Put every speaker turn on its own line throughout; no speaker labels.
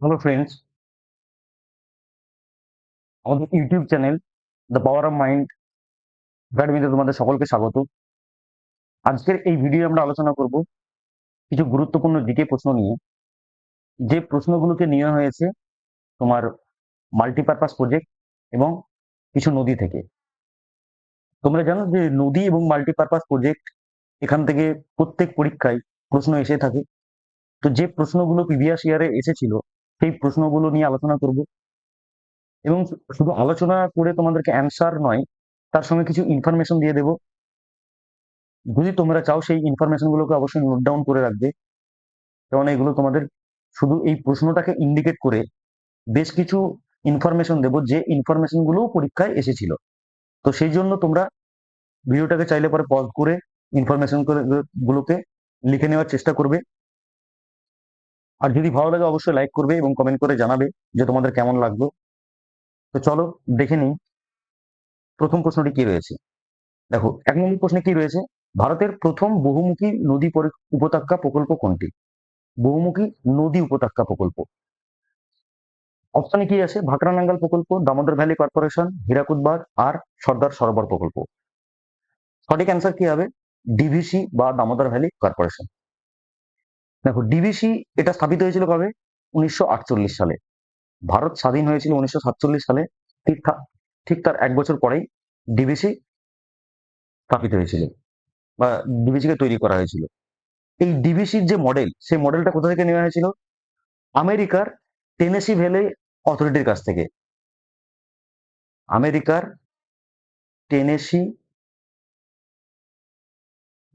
Hello friends, আমাদের YouTube channel the power of mind একাডেমিতে তোমাদের সকলকে স্বাগত। আজকের এই ভিডিও আমরা আলোচনা করব কিছু গুরুত্বপূর্ণ জিকে প্রশ্ন নিয়ে, যে প্রশ্নগুলোকে নেওয়া হয়েছে তোমার মাল্টিপারপাস প্রজেক্ট এবং কিছু নদী থেকে। তোমরা জানো যে নদী এবং মাল্টিপারপাস প্রজেক্ট এখান থেকে প্রত্যেক পরীক্ষায় প্রশ্ন এসে থাকে। তো যে প্রশ্নগুলো প্রিভিয়াস ইয়ারে এসেছিল সেই প্রশ্নগুলো নিয়ে আলোচনা করব, এবং শুধু আলোচনা করে তোমাদেরকে অ্যান্সার নয়, তার সঙ্গে কিছু ইনফরমেশন দিয়ে দেবো। যদি তোমরা চাও সেই ইনফরমেশন গুলোকে অবশ্যই নোট ডাউন করে রাখবে, কারণ এগুলো তোমাদের শুধু এই প্রশ্নটাকে ইন্ডিকেট করে বেশ কিছু ইনফরমেশন দেবো, যে ইনফরমেশন গুলো পরীক্ষায় এসেছিল। তো সেই জন্য তোমরা ভিডিওটাকে চাইলে পরে পজ করে ইনফরমেশন গুলোকে লিখে নেওয়ার চেষ্টা করবে। আর যদি ভালো লাগে অবশ্যই লাইক করবে এবং কমেন্ট করে জানাবে যে তোমাদের কেমন লাগলো। তো চলো দেখে নিই প্রথম প্রশ্নটি কি রয়েছে। দেখো, 1 নম্বর প্রশ্নে কি রয়েছে, ভারতের প্রথম বহুমুখী নদী উপত্যকা প্রকল্প কোনটি? বহুমুখী নদী উপত্যকা প্রকল্প। অপশনে কি আছে, ভাকরানাঙ্গাল প্রকল্প, দামোদর ভ্যালি কর্পোরেশন, হীরাকুদ বাঁধ আর সর্দার সরোবর প্রকল্প। সঠিক অ্যান্সার কি হবে? ডিভিসি বা দামোদর ভ্যালি কর্পোরেশন। দেখো, ডিভিসি এটা স্থাপিত হয়েছিল কবে? 1948 সালে। ভারত স্বাধীন হয়েছিল 1947 সালে। ঠিক তার 1 বছর পরেই ডিভিসি স্থাপিত হয়েছিল বা ডিভিসি কে তৈরি করা হয়েছিল। এই ডিভিসির যে মডেল, সেই মডেলটা কোথা থেকে নেওয়া হয়েছিল? আমেরিকার টেনেসি ভ্যালি অথরিটির কাছ থেকে। আমেরিকার টেনেসি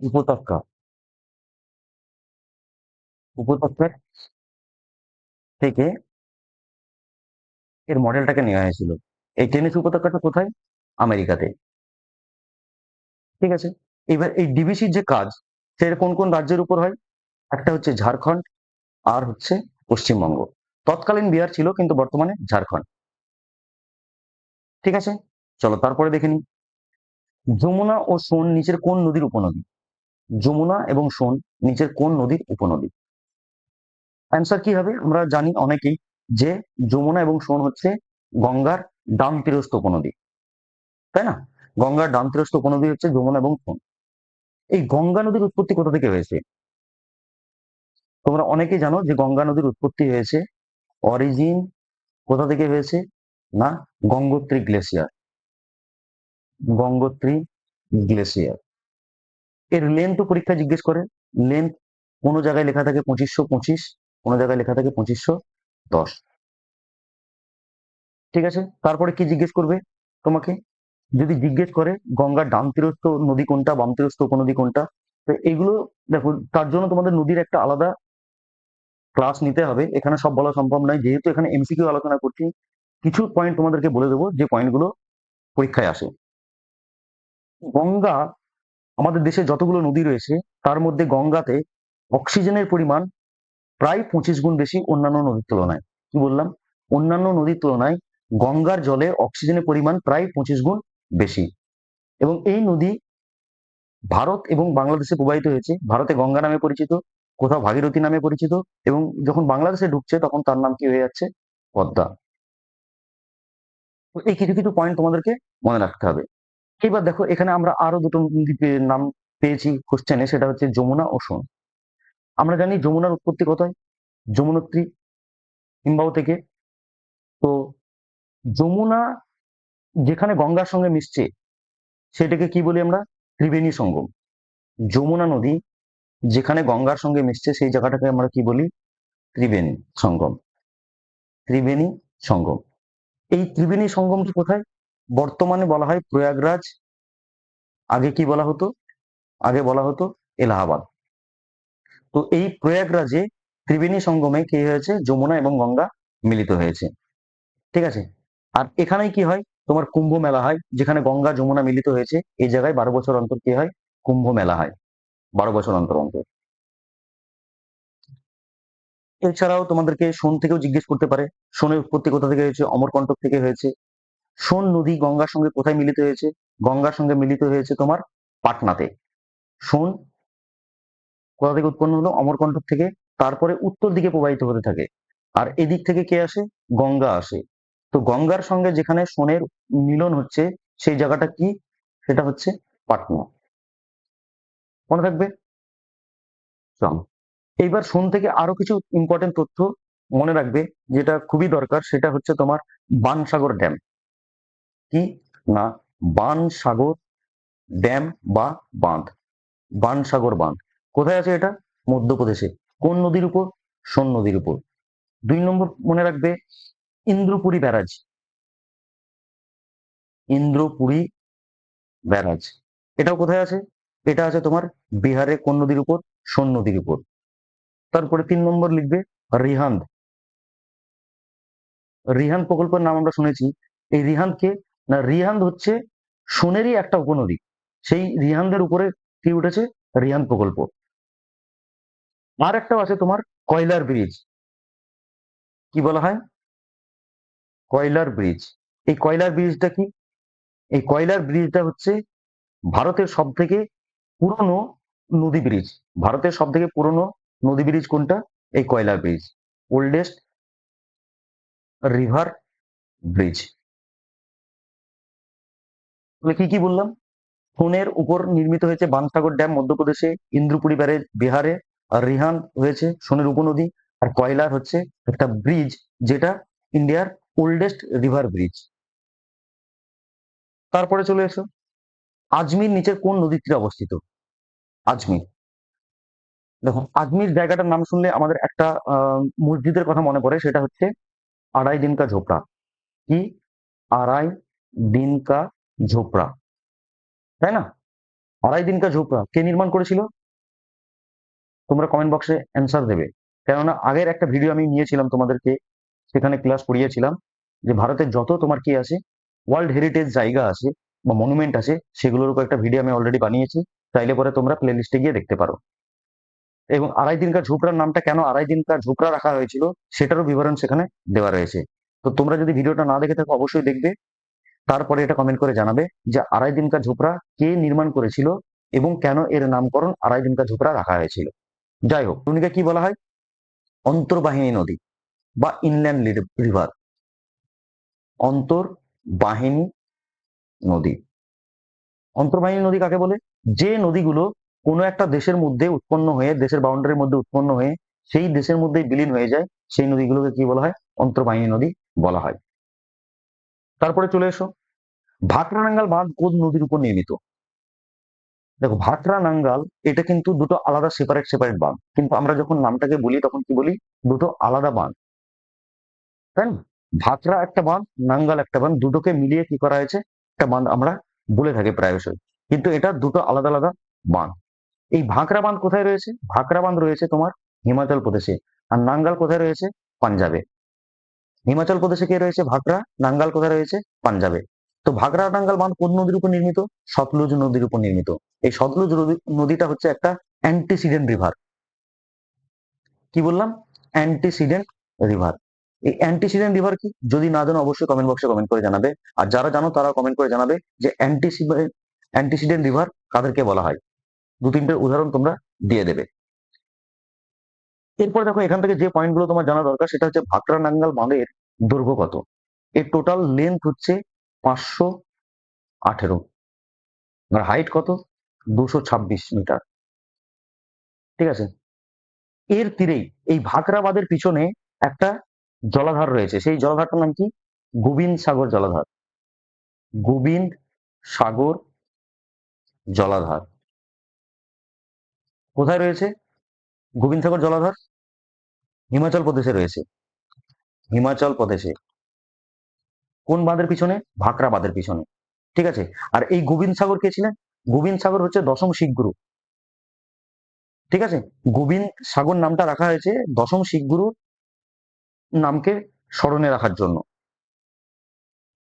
উপত্যকা উপত্যকার থেকে এর মডেলটাকে নেওয়া হয়েছিল। এই টেনেসি উপত্যকাটা কোথায়? আমেরিকাতে। ঠিক আছে, এবার এই ডিবিসির যে কাজ, সেটা কোন কোন রাজ্যের উপর হয়? একটা হচ্ছে ঝাড়খণ্ড, আর হচ্ছে পশ্চিমবঙ্গ। তৎকালীন বিহার ছিল, কিন্তু বর্তমানে ঝাড়খণ্ড। ঠিক আছে, চলো তারপরে দেখে নিই। যমুনা ও সোন নিচের কোন নদীর উপনদী? যমুনা এবং সোন নিচের কোন নদীর উপনদী? অ্যান্সার কি হবে? আমরা জানি অনেকেই যে যমুনা এবং সোন হচ্ছে গঙ্গার ডান তীরস্থ উপনদী, তাই না? গঙ্গার ডান তীরস্থ উপনদী হচ্ছে যমুনা এবং সোন। এই গঙ্গা নদীর উৎপত্তি কোথা থেকে হয়েছে? তোমরা অনেকেই জানো যে গঙ্গা নদীর উৎপত্তি হয়েছে, অরিজিন কোথা থেকে হয়েছে? না, গঙ্গোত্রী গ্লেসিয়ার। গঙ্গোত্রী গ্লেসিয়ার। এর লেন্থ পরীক্ষা জিজ্ঞেস করে। লেন্থ কোনো জায়গায় লেখা থাকে 2525, কোনো জায়গায় লেখা থাকে 2510। ঠিক আছে, তারপরে কি জিজ্ঞেস করবে তোমাকে? যদি জিজ্ঞেস করে গঙ্গার ডান তীরস্থ নদী কোনটা, বাম তীরস্থ উপনদী কোনটা, তো এগুলো দেখো, তার জন্য তোমাদের নদীর একটা আলাদা ক্লাস নিতে হবে। এখানে সব বলা সম্ভব নয়, যেহেতু এখানে এমসিকিউ আলোচনা করছি। কিছু পয়েন্ট তোমাদেরকে বলে দেবো, যে পয়েন্টগুলো পরীক্ষায় আসে। গঙ্গা, আমাদের দেশে যতগুলো নদী রয়েছে তার মধ্যে গঙ্গাতে অক্সিজেনের পরিমাণ প্রায় 25 গুণ বেশি অন্যান্য নদীর তুলনায়। কি বললাম? অন্যান্য নদীর তুলনায় গঙ্গার জলে অক্সিজেনের পরিমাণ প্রায় 25 গুণ বেশি। এবং এই নদী ভারত এবং বাংলাদেশে প্রবাহিত হয়েছে। ভারতে গঙ্গা নামে পরিচিত, কোথাও ভাগীরথী নামে পরিচিত, এবং যখন বাংলাদেশে ঢুকছে তখন তার নাম কি হয়ে যাচ্ছে? পদ্মা। তো এই কিছু কিছু পয়েন্ট তোমাদেরকে মনে রাখতে হবে। এবার দেখো, এখানে আমরা আরো দুটো নদীর নাম পেয়েছি কোশ্চেনে, সেটা হচ্ছে যমুনা ও সোন। আমরা জানি যমুনার উৎপত্তি কোথায়? যমুনোত্রী হিমবাহ থেকে। তো যমুনা যেখানে গঙ্গার সঙ্গে মিশছে সেটাকে কি বলি আমরা? ত্রিবেণী সঙ্গম। যমুনা নদী যেখানে গঙ্গার সঙ্গে মিশছে সেই জায়গাটাকে আমরা কি বলি? ত্রিবেণী সঙ্গম। ত্রিবেণী সঙ্গম। এই ত্রিবেণী সঙ্গমটি কোথায়? বর্তমানে বলা হয় প্রয়াগরাজ। আগে কি বলা হতো? আগে বলা হতো এলাহাবাদ। তো এই প্রয়াগরাজে ত্রিবেণী সঙ্গমে কি হয়েছে? যমুনা এবং গঙ্গা মিলিত হয়েছে। ঠিক আছে, আর এখানেই কি হয়? তোমার কুম্ভ মেলা হয়, যেখানে গঙ্গা যমুনা মিলিত হয়েছে। এই জায়গায় 12 বছর অন্তর কি হয়? কুম্ভ মেলা হয়, 12 বছর অন্তর অন্তর। এছাড়াও তোমাদেরকে সোন থেকেও জিজ্ঞেস করতে পারে। সোনের উৎপত্তি কোথা থেকে হয়েছে? অমরকণ্টক থেকে হয়েছে। সোন নদী গঙ্গার সঙ্গে কোথায় মিলিত হয়েছে? গঙ্গার সঙ্গে মিলিত হয়েছে তোমার পাটনাতে। সোন কোথা থেকে উৎপন্ন হলো? অমরকণ্টক থেকে। তারপরে উত্তর দিকে প্রবাহিত হতে থাকে। আর এদিক থেকে কে আসে? গঙ্গা আসে। তো গঙ্গার সঙ্গে যেখানে সোনের মিলন হচ্ছে সেই জায়গাটা কি? সেটা হচ্ছে পাটনা। মনে থাকবে? চলো, এইবার সোন থেকে আরো কিছু ইম্পর্টেন্ট তথ্য মনে রাখবে, যেটা খুবই দরকার। সেটা হচ্ছে তোমার বানসাগর ড্যাম। কি না, বানসাগর ড্যাম বা বাঁধ, বানসাগর বাঁধ কোথায় আছে? এটা মধ্যপ্রদেশে। কোন নদীর উপর? সোন নদীর উপর। 2 নম্বর মনে রাখবে, ইন্দ্রপুরী ব্যারাজ। ইন্দ্রপুরী ব্যারাজ এটাও কোথায় আছে? এটা আছে তোমার বিহারে। কোন নদীর উপর? সোন নদীর উপর। তারপরে 3 নম্বর লিখবে রিহান্দ। রিহান্দ প্রকল্পের নাম আমরা শুনেছি। এই রিহান্দ কে না, রিহান্দ হচ্ছে সোনেরই একটা উপনদী। সেই রিহান্দের উপরে কি উঠেছে? রিহান্দ প্রকল্প। আর একটাও আছে তোমার কয়লার ব্রিজ। কি বলা হয়? কয়লার ব্রিজ। এই কয়লার ব্রিজটা কি? এই কয়লার ব্রিজটা হচ্ছে ভারতের সব থেকে পুরনো নদী ব্রিজ। ভারতের সব থেকে পুরনো নদী ব্রিজ কোনটা? এই কয়লার ব্রিজ, ওল্ডেস্ট রিভার ব্রিজ। তাহলে কি কি বললাম? সোনের উপর নির্মিত হয়েছে বানসাগর ড্যাম মধ্যপ্রদেশে, ইন্দ্রপুরী ব্যারেজ বিহারে, আর রিহান হয়েছে সোনের উপনদী, আর কয়লার হচ্ছে একটা ব্রিজ, যেটা ইন্ডিয়ার ওল্ডেস্ট রিভার ব্রিজ। তারপরে চলে এসো, আজমির নিচের কোন নদীর তীরে অবস্থিত? আজমির। দেখো, আজমির জায়গাটার নাম শুনলে আমাদের একটা মসজিদের কথা মনে পড়ে, সেটা হচ্ছে আড়াই দিন কা ঝোপড়া। কি? আড়াই দিন কা ঝোপড়া, তাই না? আড়াই দিন কা ঝোপড়া কে নির্মাণ করেছিল? তোমরা কমেন্ট বক্সে অ্যান্সার দেবে। কেননা আগের একটা ভিডিও আমি নিয়েছিলাম তোমাদেরকে, সেখানে ক্লাস করিয়েছিলাম যে ভারতের যত তোমার কি আছে ওয়ার্ল্ড হেরিটেজ জায়গা আছে বা মনুমেন্ট আছে, সেগুলোর উপর একটা ভিডিও আমি অলরেডি বানিয়েছি। চাইলে পরে তোমরা প্লে লিস্টে গিয়ে দেখতে পারো। এবং আড়াই দিন কা ঝোপড়ার নামটা কেন আড়াই দিন কা ঝোপড়া রাখা হয়েছিল সেটারও বিবরণ সেখানে দেওয়া রয়েছে। তো তোমরা যদি ভিডিওটা না দেখে থাকো অবশ্যই দেখবে, তারপরে এটা কমেন্ট করে জানাবে যে আড়াই দিন কা ঝোপড়া কে নির্মাণ করেছিল এবং কেন এর নামকরণ আড়াই দিন কা ঝোপড়া রাখা হয়েছিল। যাই হোক, টুনিকে কি বলা হয়? অন্তর্বাহিনী নদী বা ইনল্যান্ড রিভার। অন্তর্বাহিনী নদী। অন্তর্বাহিনী নদী কাকে বলে? যে নদীগুলো কোনো একটা দেশের মধ্যে উৎপন্ন হয়ে, দেশের বাউন্ডারির মধ্যে উৎপন্ন হয়ে সেই দেশের মধ্যেই বিলীন হয়ে যায়, সেই নদীগুলোকে কি বলা হয়? অন্তর্বাহিনী নদী বলা হয়। তারপরে চলে এসো, ভাকরা নাঙ্গাল বাঁধ কোন নদীর উপর নির্মিত? দেখো, ভাকরা নাঙ্গাল এটা কিন্তু দুটো আলাদা সেপারেট সেপারেট বাঁধ, কিন্তু আমরা যখন নামটাকে বলি তখন কি বলি? দুটো আলাদা বাঁধ, তাই না? ভাকরা একটা বাঁধ, নাঙ্গাল একটা বাঁধ, দুটোকে মিলিয়ে কি করা হয়েছে? একটা বাঁধ আমরা বলে থাকি প্রায়শই, কিন্তু এটা দুটো আলাদা আলাদা বাঁধ। এই ভাকরা বাঁধ কোথায় রয়েছে? ভাকরা বাঁধ রয়েছে তোমার হিমাচল প্রদেশে, আর নাঙ্গাল কোথায় রয়েছে? পাঞ্জাবে। হিমাচল প্রদেশে কে রয়েছে? ভাকরা। নাঙ্গাল কোথায় রয়েছে? পাঞ্জাবে। তো ভাকরা নাঙ্গাল বাঁধ কোন নদীর উপর নির্মিত? সতলুজ নদীর উপর নির্মিত। এই সতলুজ নদীটা হচ্ছে একটা অ্যান্টিসিডেন্ট রিভার। কি বললাম? Antecedent river. এই অ্যান্টিসিডেন্ট রিভার কি? যদি না জানো অবশ্যই কমেন্ট বক্সে কমেন্ট করে জানাবে। আর যারা জানো তারা কমেন্ট করে জানাবে যে অ্যান্টিসিডেন্ট রিভার কাদেরকে বলা হয়। 2-3টে উদাহরণ তোমরা দিয়ে দেবে। এরপর দেখো, এখান থেকে যে পয়েন্টগুলো তোমার জানা দরকার সেটা হচ্ছে ভাকরা নাঙ্গাল বাঁধের দৈর্ঘ্য কত? এর টোটাল লেন্থ হচ্ছে 518, আর হাইট কত? 226 মিটার। ঠিক আছে। এর তীরেই এই ভাকরা বাঁধের পিছনে একটা জলাধার রয়েছে, সেই জলাধারটার নাম কি? গোবিন্দ সাগর জলাধার। গোবিন্দ সাগর জলাধার কোথায় রয়েছে? গোবিন্দ সাগর জলাধার হিমাচল প্রদেশে রয়েছে। হিমাচল প্রদেশে। কোন বাঁধের পিছনে? ভাকরা বাঁধের পিছনে। ঠিক আছে। আর এই গোবিন্দ সাগর কে ছিলেন? গোবিন্দ সাগর হচ্ছে দশম শিখ গুরু। ঠিক আছে। গোবিন্দ সাগর নামটা রাখা হয়েছে দশম শিখ গুরুর নামকে স্মরণে রাখার জন্য।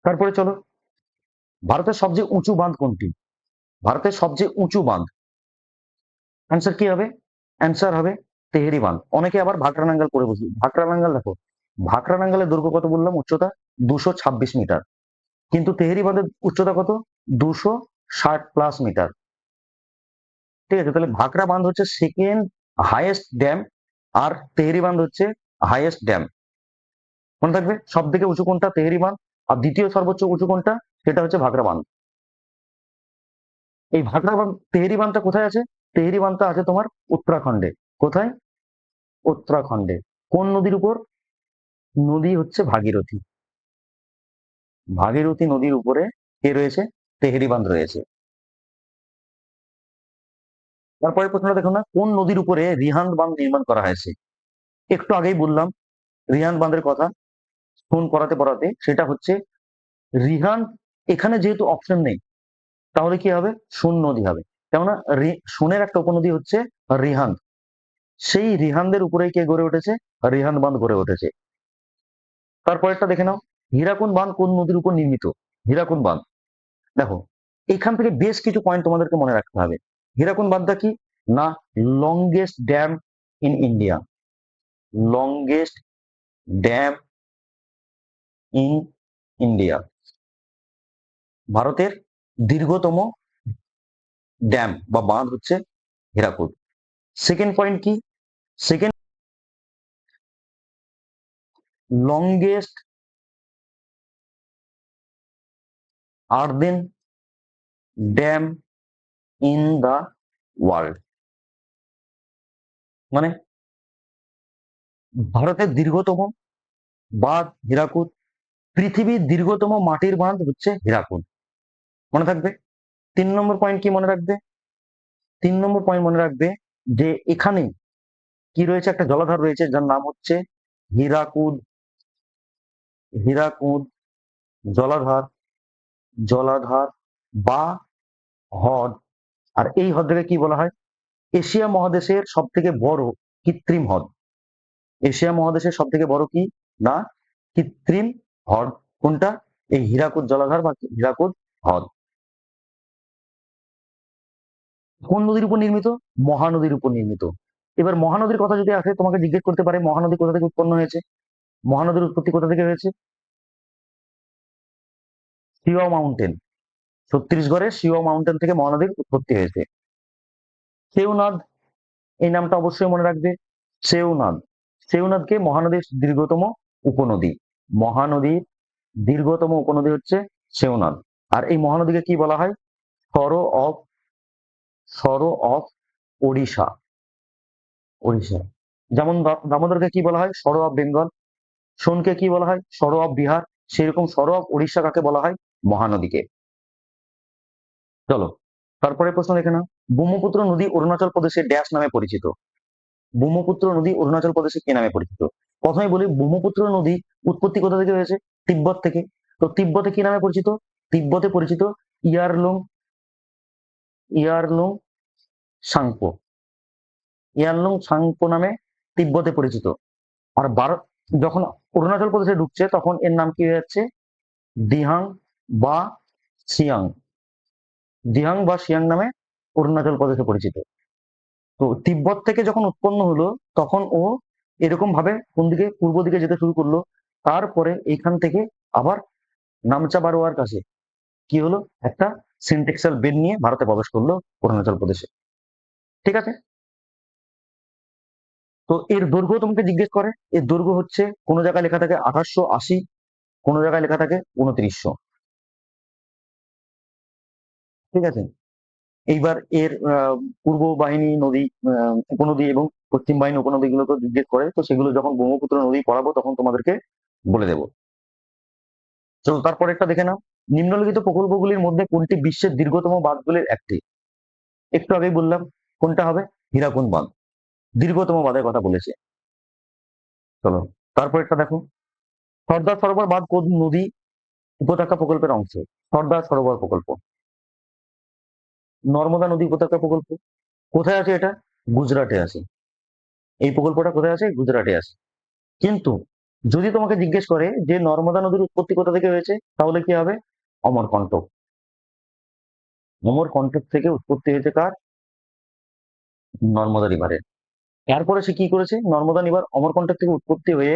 তারপরে চলো, ভারতের সবচেয়ে উঁচু বাঁধ কোনটি? ভারতের সবচেয়ে উঁচু বাঁধ, অ্যান্সার কি হবে? অ্যান্সার হবে তেহেরি বাঁধ। অনেকে আবার ভাকরা নাঙ্গাল করে বসি। ভাকরা নাঙ্গাল দেখো, ভাকরা নাঙ্গালের দৈর্ঘ্য কত বললাম? উচ্চতা 226 মিটার, কিন্তু তেহেরি বাঁধের উচ্চতা কত? 260+ মিটার। ঠিক আছে। তাহলে ভাকরা বাঁধ হচ্ছে সেকেন্ড হাইয়েস্ট ড্যাম, আর তেহেরি বাঁধ হচ্ছে হাইয়েস্ট ড্যাম। মনে থাকবে সব থেকে উঁচু কোনটা? তেহরি বাঁধ। আর দ্বিতীয় সর্বোচ্চ উঁচু কোনটা? সেটা হচ্ছে ভাকরা বাঁধ। এই ভাকরা বাঁধ, তেহরি বাঁধটা কোথায় আছে? তেহরি বাঁধটা আছে তোমার উত্তরাখণ্ডে। কোথায়? উত্তরাখণ্ডে। কোন নদীর উপর? নদী হচ্ছে ভাগীরথী। ভাগীরথী নদীর উপরে কে রয়েছে? তেহরি বাঁধ রয়েছে। তারপরে প্রশ্নটা দেখো না, কোন নদীর উপরে রিহান্দ বাঁধ নির্মাণ করা হয়েছে? একটু আগেই বললাম রিহান্দ বাঁধের কথা, ফোন পড়াতে পড়াতে, সেটা হচ্ছে রিহান্দ। এখানে যেহেতু অপশন নেই, তাহলে কি হবে? সোন নদী হবে। কেননা সোনের একটা উপনদী হচ্ছে রিহান্দ। সেই রিহান্দের উপরে কে গড়ে উঠেছে? রিহান্দ বাঁধ গড়ে উঠেছে। তারপরেরটা দেখে নাও, হীরাকুদ বাঁধ কোন নদীর উপর নির্মিত? হীরাকুদ বাঁধ, দেখো এখান থেকে বেশ কিছু পয়েন্ট তোমাদেরকে মনে রাখতে হবে। হীরাকুদ বাঁধটা কি না? Longest dam in India. Longest dam in India, ভারতের দীর্ঘতম ড্যাম বা বাঁধ হচ্ছে হীরাকুদ। সেকেন্ড পয়েন্ট কি? Second, longest earthen dam in the world, মানে ভারতের দীর্ঘতম বাঁধ হীরাকুদ, পৃথিবীর দীর্ঘতম মাটির বাঁধ হচ্ছে হীরাকুদ। মনে থাকবে। 3 নম্বর পয়েন্ট কি মনে রাখবে? 3 নম্বর পয়েন্ট মনে রাখবে যে এখানে কি রয়েছে? একটা জলাধার রয়েছে যার নাম হচ্ছে হীরাকুদ। হীরাকুদ জলাধার, জলাধার বা হ্রদ। আর এই হ্রদটাকে কি বলা হয়? এশিয়া মহাদেশের সব থেকে বড় কৃত্রিম হ্রদ। এশিয়া মহাদেশের সব থেকে বড় কি না? কৃত্রিম হ্রদ। কোনটা? এই হীরাকুদ জলাধার বা হীরাকুদ হ্রদ। কোন নদীর উপর নির্মিত? মহানদীর উপর নির্মিত। এবার মহানদীর কথা যদি আসে, তোমাকে জিজ্ঞেস করতে পারে মহানদী কোথা থেকে উৎপন্ন হয়েছে? মহানদীর উৎপত্তি কোথা থেকে হয়েছে? সিওয়া মাউন্টেন। ছত্তিশগড়ের সিওয়া মাউন্টেন থেকে মহানদীর উৎপত্তি হয়েছে। সেউনাদ, এই নামটা অবশ্যই মনে রাখবে। সেউনাদ, সেউনাদকে মহানদীর দীর্ঘতম উপনদী। মহানদীর দীর্ঘতম উপনদী হচ্ছে সেউনাদ। আর এই মহানদীকে কি বলা হয়? সর অফ, সর অফ ওড়িশা। ওড়িশা। যেমন দামোদরকে কি বলা হয়? সর অফ বেঙ্গল। সোনকে কি বলা হয়? সর অফ বিহার। সেরকম সর অফ ওড়িশা কাকে বলা হয়? মহানদীকে। চলো তারপরে প্রশ্ন দেখে নাও, ব্রহ্মপুত্র নদী অরুণাচল প্রদেশের ড্যাশ নামে পরিচিত? ব্রহ্মপুত্র নদী অরুণাচল প্রদেশে কি নামে পরিচিত? প্রথমে বলি, ব্রহ্মপুত্র নদী উৎপত্তি কোথা থেকে হয়েছে? তিব্বত থেকে। তো তিব্বতে কি নামে পরিচিত? তিব্বতে পরিচিত Yarlung, Yarlung Tsangpo. Yarlung Tsangpo নামে তিব্বতে পরিচিত। আর ভারত যখন অরুণাচল প্রদেশে ঢুকছে, তখন এর নাম কি হয়ে যাচ্ছে? দিহাং বা সিয়াং। দিহাং বা সিয়াং নামে অরুণাচল প্রদেশে পরিচিত। তো তিব্বত থেকে যখন উৎপন্ন হলো, তখন ও এরকম ভাবে কোন দিকে? পূর্ব দিকে যেতে শুরু করলো। তারপরে এইখান থেকে আবার নামচা বারোয়ার কাছে কি হলো? একটা সিনটেক্সাল বেদ নিয়ে ভারতে প্রবেশ করলো, অরুণাচল প্রদেশে। ঠিক আছে। তো এর দৈর্ঘ্য তোমাকে জিজ্ঞেস করে। এর দৈর্ঘ্য হচ্ছে, কোন জায়গায় লেখা থাকে 2880, কোন জায়গায় লেখা থাকে 2900। ঠিক আছে। এইবার এর পূর্ব বাহিনী নদী, উপনদী এবং পশ্চিম বাহিনী উপনদীগুলোকে জিজ্ঞেস করে, তো সেগুলো যখন ব্রহ্মপুত্র নদী পড়াবো তখন তোমাদেরকে বলে দেবো। চলো তারপরে একটা দেখে নাও, নিম্নলিখিত প্রকল্পগুলির মধ্যে কোনটি বিশ্বের দীর্ঘতম বাঁধগুলির একটি? একটু আগেই বললাম, কোনটা হবে? হীরাকুদ বাঁধ দীর্ঘতম বাঁধের কথা বলেছে। চলো তারপরেরটা দেখো, সর্দার সরোবর বাঁধ কোন নদী উপত্যকা প্রকল্পের অংশ? সর্দার সরোবর প্রকল্প নর্মদা নদী উপত্যকা প্রকল্প। কোথায় আছে এটা? গুজরাটে আছে। এই প্রকল্পটা কোথায় আছে? গুজরাটে আছে। কিন্তু যদি তোমাকে জিজ্ঞেস করে যে নর্মদা নদীর উৎপত্তি কোথা থেকে হয়েছে, তাহলে কি হবে? অমরকণ্টক। অমরকণ্টক থেকে উৎপত্তি হয়েছে কার? নর্মদা রিভারের। এরপরে সে কি করেছে? নর্মদা রিভার অমরকণ্টক থেকে উৎপত্তি হয়ে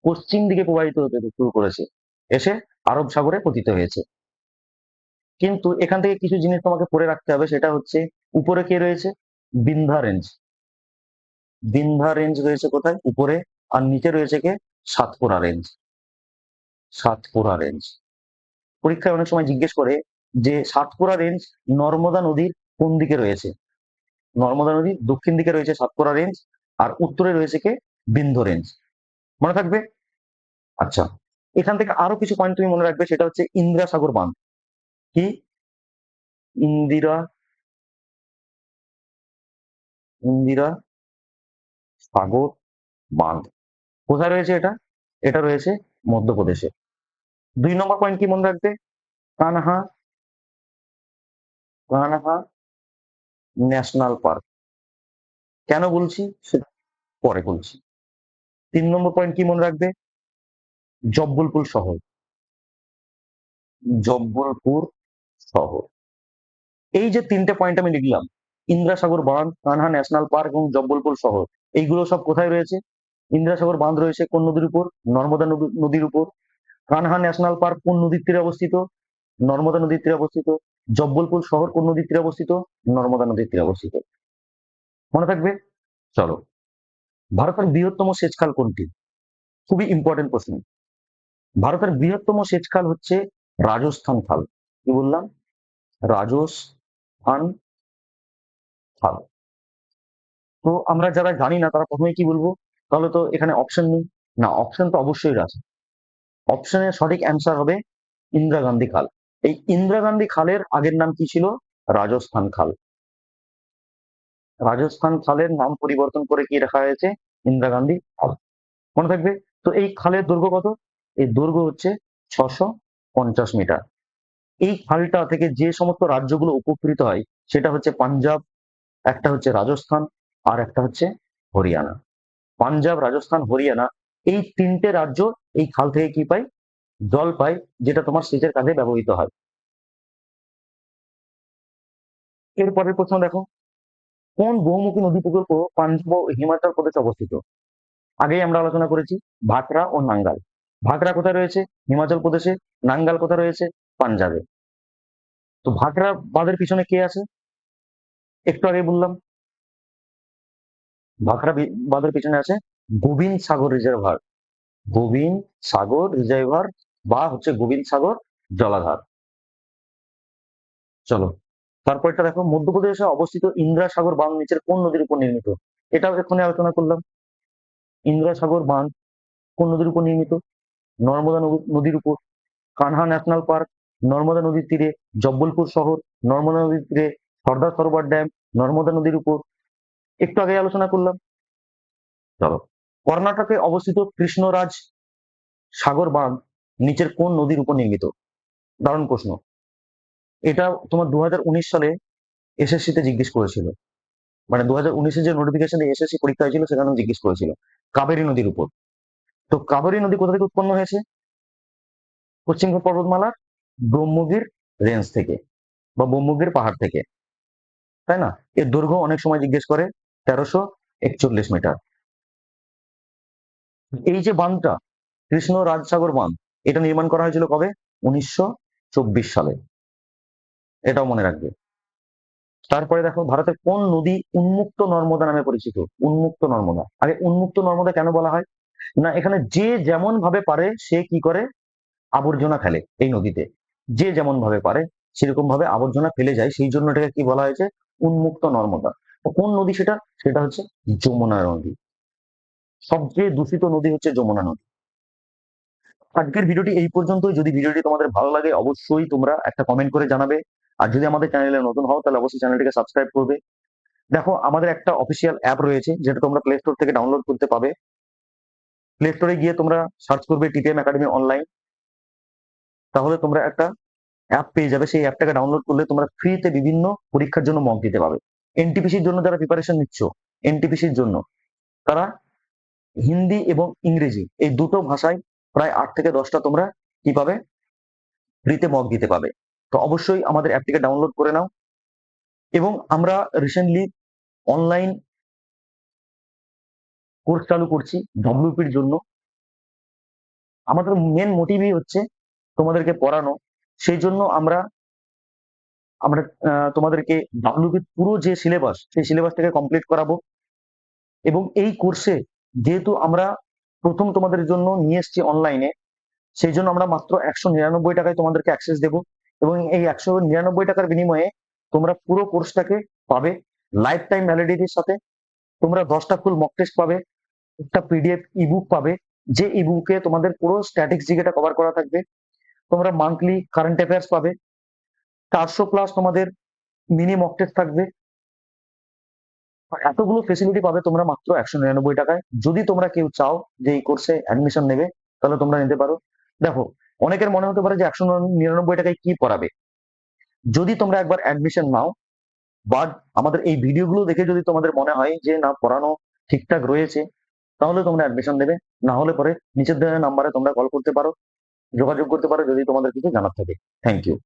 পশ্চিম দিকে প্রবাহিত হতে শুরু করেছে, এসে আরব সাগরে পতিত হয়েছে। কিন্তু এখান থেকে কিছু জিনিস তোমাকে পড়ে রাখতে হবে, সেটা হচ্ছে উপরে কে রয়েছে? বিন্ধ্যা রেঞ্জ। বিন্ধ্যা রেঞ্জ রয়েছে কোথায়? উপরে। আর নিচে রয়েছে কে? সাতপুরা রেঞ্জ। সাতপুরা রেঞ্জ। পরীক্ষায় অনেক সময় জিজ্ঞেস করে যে সাতপুরা রেঞ্জ নর্মদা নদীর কোন দিকে রয়েছে। নর্মদা নদীর দক্ষিণ দিকে রয়েছে সাতপুরা রেঞ্জ, আর উত্তরে রয়েছে কে বিন্ধ্য রেঞ্জ। মনে থাকবে? আচ্ছা, এখান থেকে আরো কিছু পয়েন্ট তুমি মনে রাখবে, সেটা হচ্ছে ইন্দিরা সাগর বাঁধ। কি? ইন্দিরা ইন্দিরা সাগর বাঁধ কোথায় রয়েছে? এটা এটা রয়েছে মধ্যপ্রদেশে। 2 নম্বর পয়েন্ট কি মনে রাখবে? Kanha Kanha national park. কেন বলছি সেটা পরে বলছি। 3 নম্বর পয়েন্ট কি মনে রাখবে? জব্বলপুর শহর। জব্বলপুর শহর। এই যে 3টে পয়েন্ট আমি লিখলাম, ইন্দিরা সাগর বাঁধ, কানহা ন্যাশনাল পার্ক এবং জব্বলপুর শহর, এইগুলো সব কোথায় রয়েছে? ইন্দিরা সাগর বাঁধ রয়েছে কোন নদীর উপর? নর্মদা নদীর উপর। কানহা ন্যাশনাল পার্ক কোন নদীর তীরে অবস্থিত? নর্মদা নদীর তীরে অবস্থিত। জব্বলপুর শহর কোন নদীর তীরে অবস্থিত? নর্মদা নদীর তীরে অবস্থিত। মনে থাকবে? চলো, ভারতের বৃহত্তম সেচ খাল কোনটি? খুবই ইম্পর্টেন্ট প্রশ্ন। ভারতের বৃহত্তম সেচ খাল হচ্ছে রাজস্থান খাল। কি বললাম? রাজস্থান খাল। তো আমরা যারা জানি না তারা প্রথমে কি বলবো? তাহলে তো এখানে অপশন নেই। না, অপশন তো অবশ্যই আছে। অপশনের সঠিক অ্যান্সার হবে ইন্দিরা গান্ধী খাল। এই ইন্দিরা গান্ধী খালের আগের নাম কি ছিল? রাজস্থান খাল। রাজস্থান খালের নাম পরিবর্তন করে কি রাখা হয়েছে? ইন্দিরা গান্ধী খাল। মনে থাকবে? তো এই খালের দৈর্ঘ্য কত? এই দৈর্ঘ্য হচ্ছে 650 মিটার। এই খালটা থেকে যে সমস্ত রাজ্যগুলো উপকৃত হয় সেটা হচ্ছে পাঞ্জাব, একটা হচ্ছে রাজস্থান, আর একটা হচ্ছে হরিয়ানা। পাঞ্জাব, রাজস্থান, হরিয়ানা, এই 3টে রাজ্য এই খাল থেকে কি পায়? জল পায়, যেটা তোমার সেচের কাজে ব্যবহৃত হয়। এরপরের প্রশ্ন দেখো, কোন বহুমুখী নদী প্রকল্প পাঞ্জাব ও হিমাচল প্রদেশে অবস্থিত? আগেই আমরা আলোচনা করেছি ভাকরা ও নাঙ্গাল। ভাকরা কোথায় রয়েছে? হিমাচল প্রদেশে। নাঙ্গাল কোথায় রয়েছে? পাঞ্জাবে। তো ভাকরা বাঁধের পিছনে কে আছে? একটু আগে বললাম, ভাকরা বাঁধের পিছনে আছে গোবিন্দ সাগর রিজার্ভার। গোবিন্দ সাগর রিজার্ভার বা হচ্ছে গোবিন্দ সাগর জলাধার। চলো, তারপরটা দেখো, মধ্যপ্রদেশে অবস্থিত ইন্দিরা সাগর বাঁধ নিচের কোন নদীর উপর নির্মিত? এটাও এক্ষুনি আলোচনা করলাম। ইন্দিরা সাগর বাঁধ কোন নদীর উপর নির্মিত? নর্মদা নদীর উপর। কানহা ন্যাশনাল পার্ক নর্মদা নদীর তীরে। জব্বলপুর শহর নর্মদা নদীর তীরে। সর্দার সরোবর ড্যাম নর্মদা নদীর উপর। একটু আগে আলোচনা করলাম। চলো, কর্ণাটকে অবস্থিত কৃষ্ণরাজ সাগর বাঁধ নিচের কোন নদীর উপর নির্মিত? দারুণ প্রশ্ন। এটা তোমার 2019 সালে এসএসসি তে জিজ্ঞেস করেছিল। মানে 2019 যে নোটিফিকেশনে এসএসসি পরীক্ষা হয়েছিল সেখানে জিজ্ঞেস করেছিল কাবেরী নদীর উপর। তো কাবেরী নদী কোথা থেকে উৎপন্ন হয়েছে? পশ্চিমঘাট পর্বতমালার ব্রহ্মগির রেঞ্জ থেকে বা ব্রহ্মগির পাহাড় থেকে, তাই না? এর দৈর্ঘ্য অনেক সময় জিজ্ঞেস করে 1341 মিটার। এই যে বাঁধটা কৃষ্ণ রাজসাগর বাঁধ, এটা নির্মাণ করা হয়েছিল কবে? 1924 সালে। এটাও মনে রাখবে। তারপরে দেখো, ভারতের কোন নদী উন্মুক্ত নর্মদা নামে পরিচিত? উন্মুক্ত নর্মদা। আগে উন্মুক্ত নর্মদা কেন বলা হয়? না, এখানে যে যেমন ভাবে পারে সে কি করে? আবর্জনা ফেলে এই নদীতে। যে যেমন ভাবে পারে সেরকম ভাবে আবর্জনা ফেলে যায়, সেই জন্য এটাকে কি বলা হয়েছে? উন্মুক্ত নর্মদা। কোন নদী সেটা? সেটা হচ্ছে যমুনা নদী। সবচেয়ে দূষিত নদী হচ্ছে যমুনা নদী। আজকের ভিডিওটি এই পর্যন্তই। যদি ভিডিওটি তোমাদের ভালো লাগে অবশ্যই তোমরা একটা কমেন্ট করে জানাবে। আর যদি আমাদের চ্যানেলে নতুন হও তাহলে অবশ্যই চ্যানেলটিকে সাবস্ক্রাইব করবে। দেখো, আমাদের একটা অফিসিয়াল অ্যাপ রয়েছে যেটা তোমরা প্লে স্টোর থেকে ডাউনলোড করতে পাবে। প্লে স্টোরে গিয়ে তোমরা সার্চ করবে টিটিএম একাডেমি অনলাইন, তাহলে তোমরা একটা অ্যাপ পেয়ে যাবে। সেই অ্যাপটাকে ডাউনলোড করলে তোমরা ফ্রিতে বিভিন্ন পরীক্ষার জন্য মক দিতে পাবে। এনটিপিসির জন্য যারা প্রিপারেশন নিচ্ছ, এনটিপিসির জন্য তারা হিন্দি এবং ইংরেজি এই দুটো ভাষায় প্রায় 8 থেকে 10টা তোমরা কি পাবে? ফ্রিতে মক দিতে পাবে। তো অবশ্যই আমাদের অ্যাপটিকে ডাউনলোড করে নাও। এবং আমরা রিসেন্টলি অনলাইন কোর্স চালু করছি ডব্লিউপির জন্য। আমাদের মেন মোটিভই হচ্ছে তোমাদেরকে পড়ানো। সেই জন্য আমরা আমরা তোমাদেরকে ডব্লিউপির পুরো যে সিলেবাস সেই সিলেবাসটাকে কমপ্লিট করাবো। এবং এই কোর্সে যেহেতু আমরা প্রথম তোমাদের জন্য নিয়ে এসেছি অনলাইনে, সেই জন্য আমরা মাত্র 199 টাকায় তোমাদেরকে অ্যাক্সেস দেবো, এবং এই 199 টাকার বিনিময়ে তোমরা পুরো কোর্সটাকে পাবে লাইফ টাইম ভ্যালিডিটির সাথে। তোমরা 10টা ফুল মক টেস্ট পাবে, একটা পিডিএফ ইবুক পাবে, যে ইবুকে তোমাদের পুরো স্ট্যাটিক্স জিকেটা কভার করা থাকবে। তোমরা মান্থলি কারেন্ট অ্যাফেয়ার্স পাবে, 400 প্লাস তোমাদের মিনি মক টেস্ট থাকবে। এতগুলো ফেসিলিটি পাবে তোমরা মাত্র 199 টাকায়। যদি তোমরা কেউ চাও যে এই কোর্সে অ্যাডমিশন নেবে, তাহলে তোমরা নিতে পারো। দেখো, অনেকের মনে হতে পারে যে 199 টাকায় কি পড়াবে। যদি তোমরা একবার অ্যাডমিশন নাও, বা আমাদের এই ভিডিওগুলো দেখে যদি তোমাদের মনে হয় যে না, পড়ানো ঠিকঠাক রয়েছে, তাহলে তোমরা অ্যাডমিশন নেবে। না হলে পরে নিচের দেওয়া নাম্বারে তোমরা কল করতে পারো, যোগাযোগ করতে পারো যদি তোমাদের কিছু জানার থাকে। Thank you.